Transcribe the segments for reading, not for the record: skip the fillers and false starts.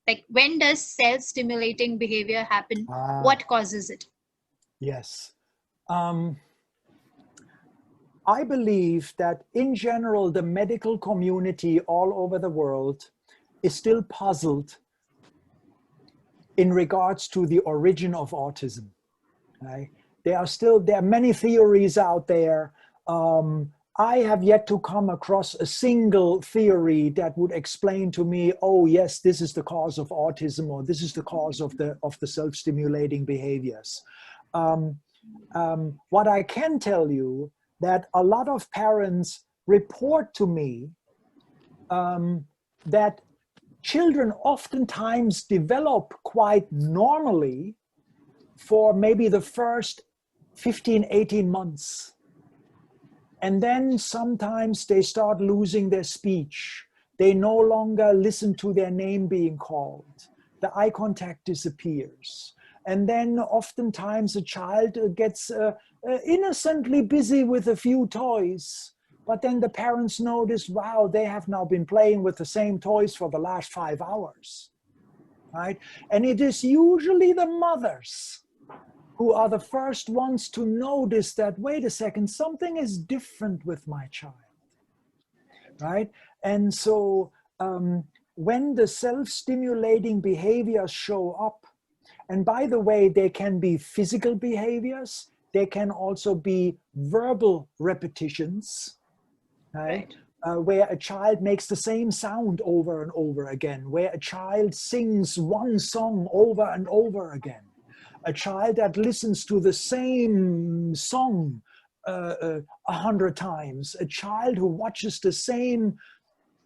Like, when does self-stimulating behavior happen? What causes it? Yes. I believe that in general, the medical community all over the world is still puzzled in regards to the origin of autism. Right? There are many theories out there. I have yet to come across a single theory that would explain to me, oh yes, this is the cause of autism, or this is the cause of the self-stimulating behaviors. What I can tell you, that a lot of parents report to me that children oftentimes develop quite normally for maybe the first 15, 18 months. And then sometimes they start losing their speech. They no longer listen to their name being called. The eye contact disappears. And then oftentimes a child gets innocently busy with a few toys. But then the parents notice, wow, they have now been playing with the same toys for the last 5 hours. Right? And it is usually the mothers who are the first ones to notice that, wait a second, something is different with my child, right? And so when the self-stimulating behaviors show up, and by the way, they can be physical behaviors, they can also be verbal repetitions, right? Where a child makes the same sound over and over again, where a child sings one song over and over again. A child that listens to the same song 100 times, a child who watches the same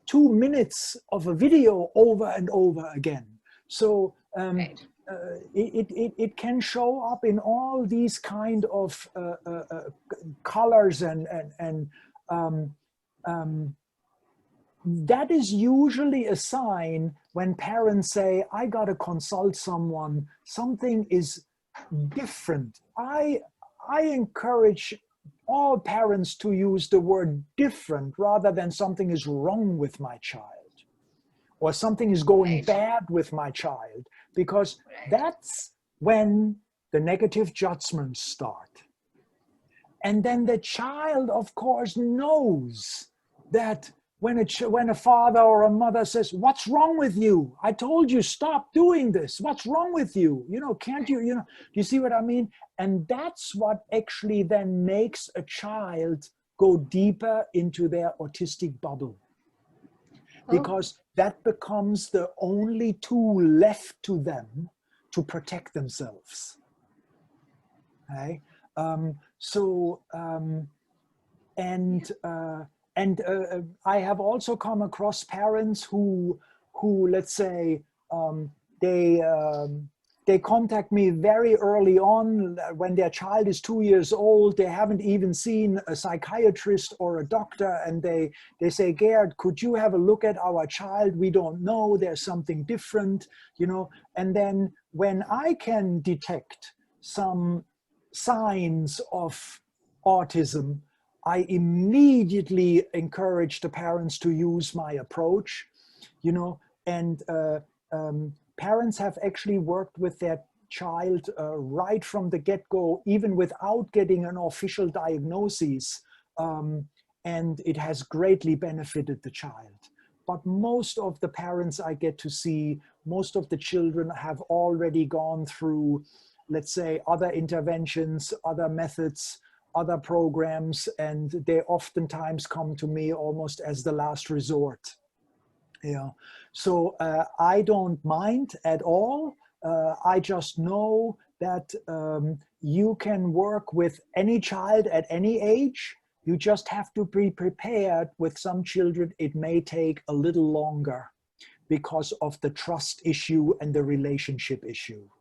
2 minutes of a video over and over again. So it can show up in all these kind of colors, and that is usually a sign when parents say, I got to consult someone, something is different. I encourage all parents to use the word different rather than something is wrong with my child or something is going bad with my child, because that's when the negative judgments start. And then the child, of course, knows that when a father or a mother says, what's wrong with you? I told you, stop doing this. What's wrong with you? Can't you, do you see what I mean? And that's what actually then makes a child go deeper into their autistic bubble. Because that becomes the only tool left to them to protect themselves. Okay? I have also come across parents who let's say, they contact me very early on when their child is 2 years old. They haven't even seen a psychiatrist or a doctor, and they say, Gerd, could you have a look at our child? We don't know, there's something different, And then when I can detect some signs of autism, I immediately encourage the parents to use my approach, and parents have actually worked with their child right from the get-go, even without getting an official diagnosis, and it has greatly benefited the child. But most of the parents I get to see, most of the children have already gone through, let's say, other interventions, other methods, other programs, and they oftentimes come to me almost as the last resort. So I don't mind at all. I just know that you can work with any child at any age. You just have to be prepared. With some children, it may take a little longer because of the trust issue and the relationship issue.